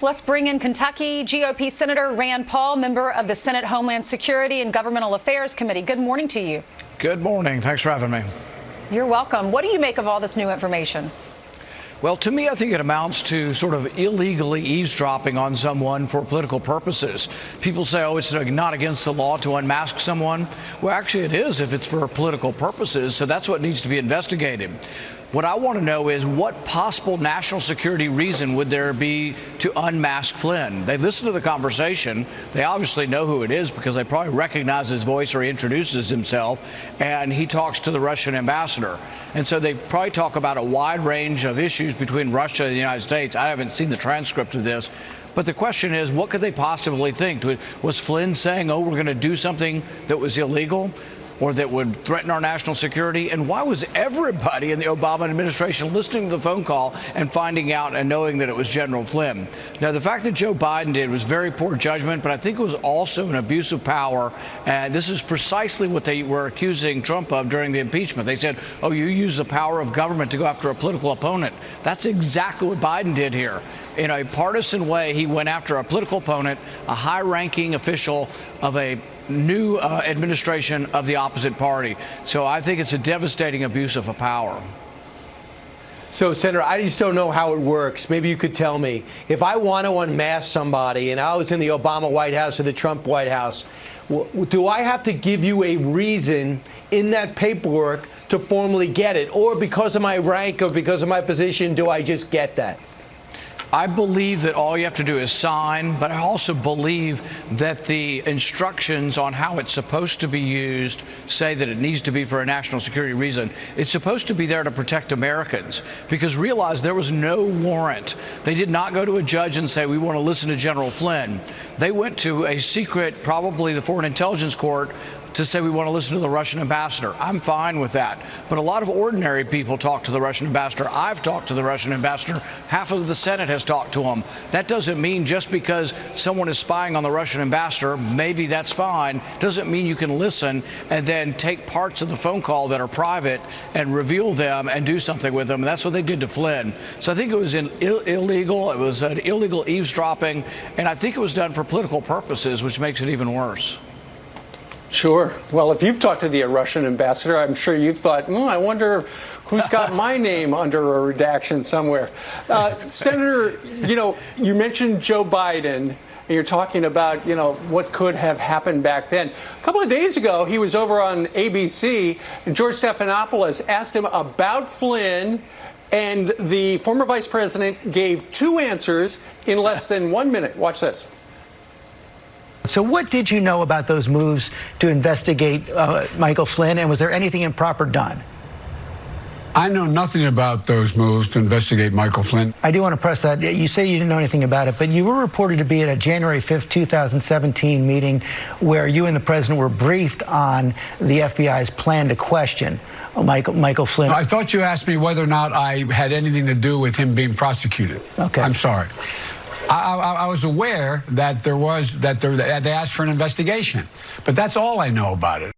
Let's bring in Kentucky GOP Senator Rand Paul, member of the Senate Homeland Security and Governmental Affairs Committee. Good morning to you. Good morning. Thanks for having me. You're welcome. What do you make of all this new information? Well, to me, I think it amounts to sort of illegally eavesdropping on someone for political purposes. People say, oh, it's not against the law to unmask someone. Well, actually, it is if it's for political purposes. So that's what needs to be investigated. What I want to know is what possible national security reason would there be to unmask Flynn? They listened to the conversation. They obviously know who it is because they probably recognize his voice or he introduces himself, and he talks to the Russian ambassador. And so they probably talk about a wide range of issues between Russia and the United States. I haven't seen the transcript of this. But the question is, what could they possibly think? Was Flynn saying, oh, we're going to do something that was illegal or that would threaten our national security? And why was everybody in the Obama administration listening to the phone call and finding out and knowing that it was General Flynn? Now, the fact that Joe Biden did was very poor judgment, but I think it was also an abuse of power. And this is precisely what they were accusing Trump of during the impeachment. They said, oh, you use the power of government to go after a political opponent. That's exactly what Biden did here. In a partisan way, he went after a political opponent, a high-ranking official of a new administration of the opposite party. So I think it's a devastating abuse of power. So, Senator, I just don't know how it works. Maybe you could tell me. If I want to unmask somebody and I was in the Obama White House or the Trump White House, do I have to give you a reason in that paperwork to formally get it? Or because of my rank or because of my position, do I just get that? I believe that all you have to do is sign, but I also believe that the instructions on how it's supposed to be used say that it needs to be for a national security reason. It's supposed to be there to protect Americans, because realize there was no warrant. They did not go to a judge and say, we want to listen to General Flynn. They went to a secret, probably the Foreign Intelligence Court, to say we want to listen to the Russian ambassador. I'm fine with that. But a lot of ordinary people talk to the Russian ambassador. I've talked to the Russian ambassador. Half of the Senate has talked to him. That doesn't mean just because someone is spying on the Russian ambassador, maybe that's fine, doesn't mean you can listen and then take parts of the phone call that are private and reveal them and do something with them. And that's what they did to Flynn. So I think it was illegal. It was an illegal eavesdropping. And I think it was done for political purposes, which makes it even worse. Sure. Well, if you've talked to the Russian ambassador, I'm sure you've thought, I wonder who's got my name under a redaction somewhere. Senator, you mentioned Joe Biden, and you're talking about, what could have happened back then. A couple of days ago, he was over on ABC, and George Stephanopoulos asked him about Flynn, and the former vice president gave two answers in less than 1 minute. Watch this. So what did you know about those moves to investigate Michael Flynn, and was there anything improper done? I know nothing about those moves to investigate Michael Flynn. I do want to press that. You say you didn't know anything about it, but you were reported to be at a January 5th, 2017 meeting where you and the president were briefed on the FBI's plan to question Michael Flynn. I thought you asked me whether or not I had anything to do with him being prosecuted. Okay. I'm sorry. I was aware that they asked for an investigation, but that's all I know about it.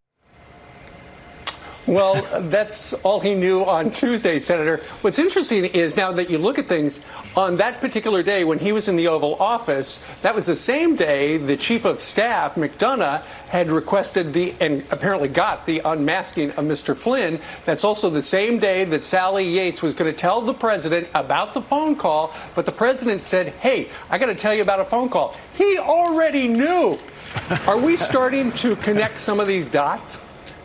Well, that's all he knew on Tuesday, Senator. What's interesting is now that you look at things, on that particular day when he was in the Oval Office, that was the same day the Chief of Staff, McDonough, had requested and apparently got the unmasking of Mr. Flynn. That's also the same day that Sally Yates was going to tell the president about the phone call, but the president said, hey, I got to tell you about a phone call. He already knew. Are we starting to connect some of these dots?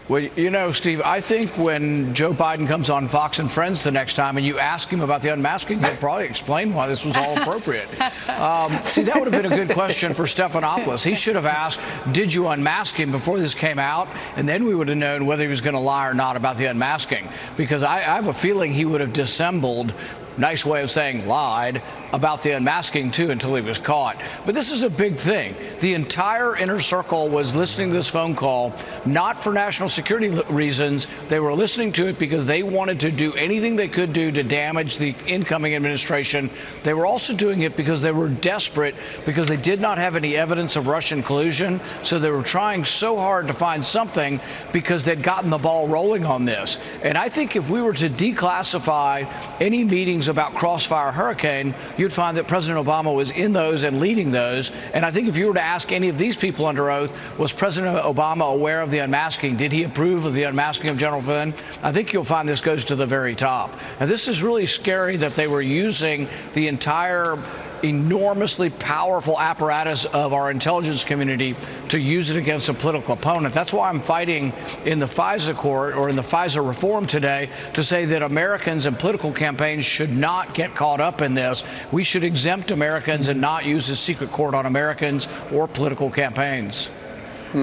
Well, Steve, I think when Joe Biden comes on Fox and Friends the next time and you ask him about the unmasking, he'll probably explain why this was all appropriate. See, that would have been a good question for Stephanopoulos. He should have asked, did you unmask him before this came out? And then we would have known whether he was going to lie or not about the unmasking. Because I have a feeling he would have dissembled, nice way of saying lied, about the unmasking, too, until he was caught. But this is a big thing. The entire inner circle was listening to this phone call, not for national security reasons. They were listening to it because they wanted to do anything they could do to damage the incoming administration. They were also doing it because they were desperate, because they did not have any evidence of Russian collusion. So they were trying so hard to find something because they'd gotten the ball rolling on this. And I think if we were to declassify any meetings about Crossfire Hurricane, you'd find that President Obama was in those and leading those. And I think if you were to ask any of these people under oath, was President Obama aware of the unmasking? Did he approve of the unmasking of General Flynn? I think you'll find this goes to the very top. And this is really scary that they were using the entire enormously powerful apparatus of our intelligence community to use it against a political opponent. That's why I'm fighting in the FISA court or in the FISA reform today to say that Americans and political campaigns should not get caught up in this. We should exempt Americans and not use the secret court on Americans or political campaigns.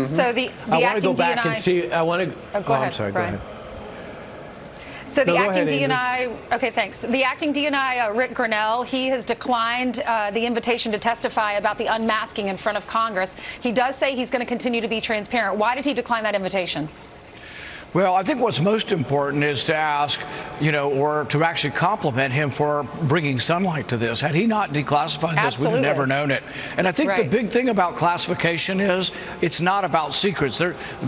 So the I want to go acting back and see. I want to. Go ahead, I'm sorry. Brian. Go ahead. So the No, go acting ahead, DNI, okay, thanks. The acting DNI, Rick Grinnell, he has declined the invitation to testify about the unmasking in front of Congress. He does say he's going to continue to be transparent. Why did he decline that invitation? Well, I think what's most important is to ask, or to actually compliment him for bringing sunlight to this. Had he not declassified this, we'd have never known it. And I think the big thing about classification is it's not about secrets.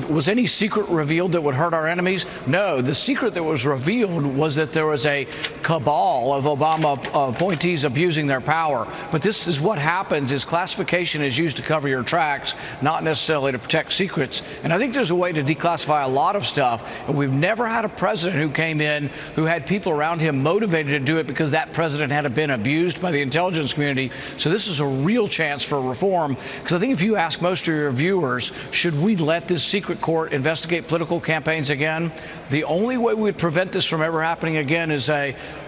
Was any secret revealed that would hurt our enemies? No. The secret that was revealed was that there was a cabal of Obama appointees abusing their power. But this is what happens is classification is used to cover your tracks, not necessarily to protect secrets. And I think there's a way to declassify a lot of stuff. And we've never had a president who came in who had people around him motivated to do it because that president had been abused by the intelligence community. So this is a real chance for reform, because I think if you ask most of your viewers, should we let this secret court investigate political campaigns again? The only way we would prevent this from ever happening again is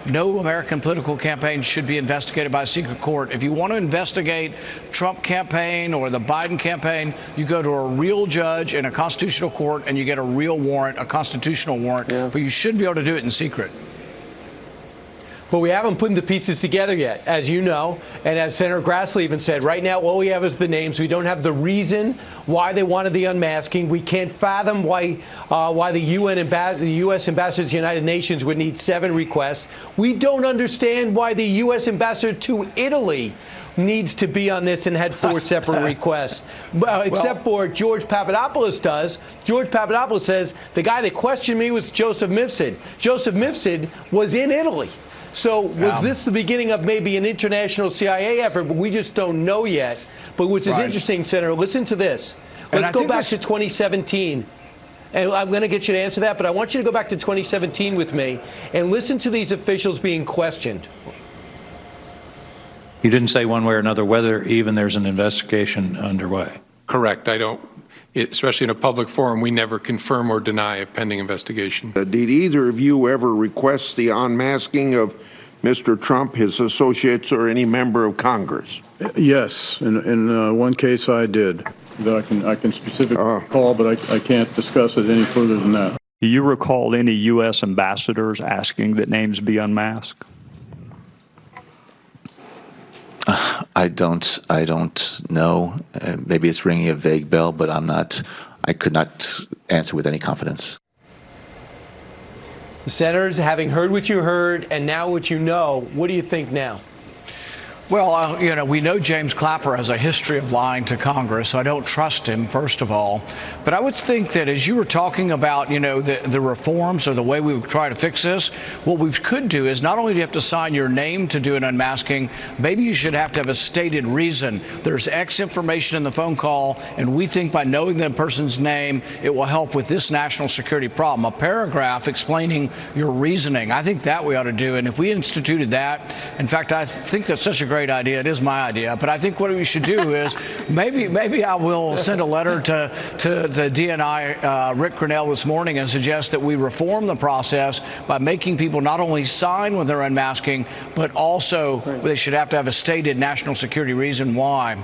no American political campaign should be investigated by a secret court. If you want to investigate Trump campaign or the Biden campaign, you go to a real judge in a constitutional court and you get a real warrant, a constitutional warrant. But you shouldn't be able to do it in secret. But we haven't put the pieces together yet, as you know, and as Senator Grassley even said, right now all we have is the names. We don't have the reason why they wanted the unmasking. We can't fathom why the U.S. ambassador to the United Nations would need 7 requests. We don't understand why the U.S. ambassador to Italy needs to be on this and had 4 separate requests, except for George Papadopoulos does. George Papadopoulos says the guy that questioned me was Joseph Mifsud. Joseph Mifsud was in Italy. So was this the beginning of maybe an international CIA effort? But we just don't know yet. But which is interesting, Senator. Listen to this. Let's go back to 2017. And I'm going to get you to answer that, but I want you to go back to 2017 with me and listen to these officials being questioned. You didn't say one way or another whether even there's an investigation underway. Correct. I don't. Especially in a public forum, we never confirm or deny a pending investigation. Did either of you ever request the unmasking of Mr. Trump, his associates, or any member of Congress? Yes. In one case I did. That I can specifically recall, but I can't discuss it any further than that. Do you recall any U.S. ambassadors asking that names be unmasked? I don't know. Maybe it's ringing a vague bell, but I could not answer with any confidence. The senators, having heard what you heard and now what you know, what do you think now? Well, we know James Clapper has a history of lying to Congress, so I don't trust him, first of all. But I would think that as you were talking about, the reforms or the way we would try to fix this, what we could do is not only do you have to sign your name to do an unmasking, maybe you should have to have a stated reason. There's X information in the phone call, and we think by knowing the person's name, it will help with this national security problem. A paragraph explaining your reasoning. I think that we ought to do. And if we instituted that, in fact, I think that's such a great idea. It is my idea. But I think what we should do is maybe I will send a letter to the DNI, Rick Grinnell, this morning and suggest that we reform the process by making people not only sign when they're unmasking, but also they should have to have a stated national security reason why.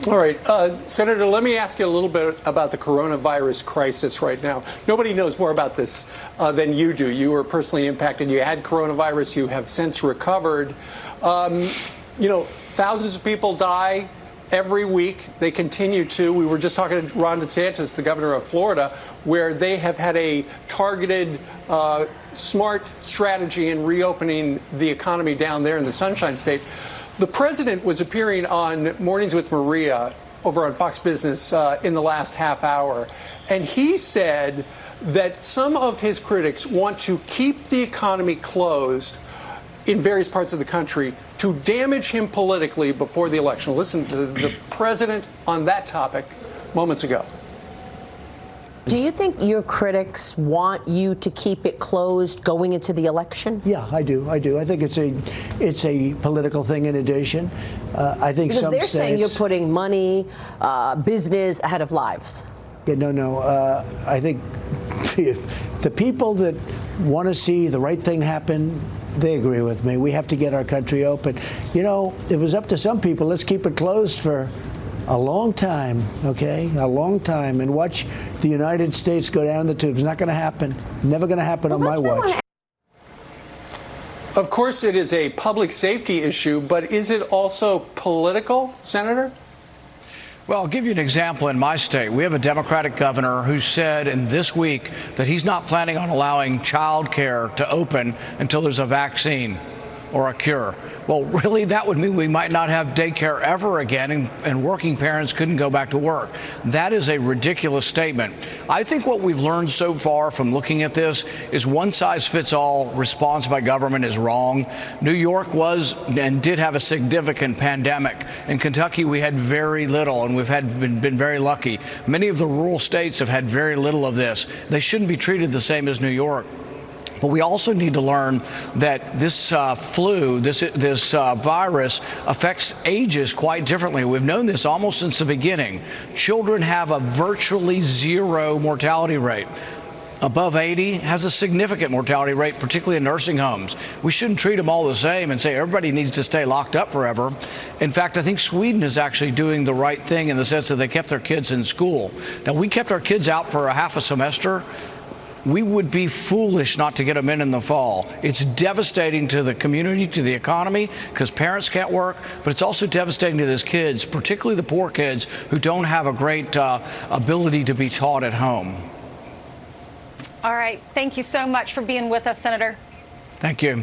All right, Senator, let me ask you a little bit about the coronavirus crisis right now. Nobody knows more about this than you do. You were personally impacted. You had coronavirus. You have since recovered. Thousands of people die every week. They continue to. We were just talking to Ron DeSantis, the governor of Florida, where they have had a targeted, smart strategy in reopening the economy down there in the Sunshine State. The president was appearing on Mornings with Maria over on Fox Business in the last half hour, and he said that some of his critics want to keep the economy closed in various parts of the country to damage him politically before the election. Listen to the president on that topic moments ago. Do you think your critics want you to keep it closed going into the election? Yeah, I do. I think it's a political thing in addition. I think because some they're states, saying you're putting money, business ahead of lives. Yeah, no. I think the people that want to see the right thing happen, they agree with me. We have to get our country open. You know, if it was up to some people, let's keep it closed for a long time, okay? A long time, and watch the United States go down the tubes. Not going to happen. Never going to happen on my watch. Of course, it is a public safety issue, but is it also political, Senator? Well, I'll give you an example in my state. We have a Democratic governor who said in this week that he's not planning on allowing child care to open until there's a vaccine or a cure. Well, really, that would mean we might not have daycare ever again, and working parents couldn't go back to work. That is a ridiculous statement. I think what we've learned so far from looking at this is one-size-fits-all response by government is wrong. New York was and did have a significant pandemic. In Kentucky, we had very little, and we've been very lucky. Many of the rural states have had very little of this. They shouldn't be treated the same as New York. But we also need to learn that this flu, this virus affects ages quite differently. We've known this almost since the beginning. Children have a virtually zero mortality rate. Above 80 has a significant mortality rate, particularly in nursing homes. We shouldn't treat them all the same and say everybody needs to stay locked up forever. In fact, I think Sweden is actually doing the right thing in the sense that they kept their kids in school. Now, we kept our kids out for a half a semester. We would be foolish not to get them in the fall. It's devastating to the community, to the economy, because parents can't work, but it's also devastating to these kids, particularly the poor kids who don't have a great ability to be taught at home. All right. Thank you so much for being with us, Senator. Thank you.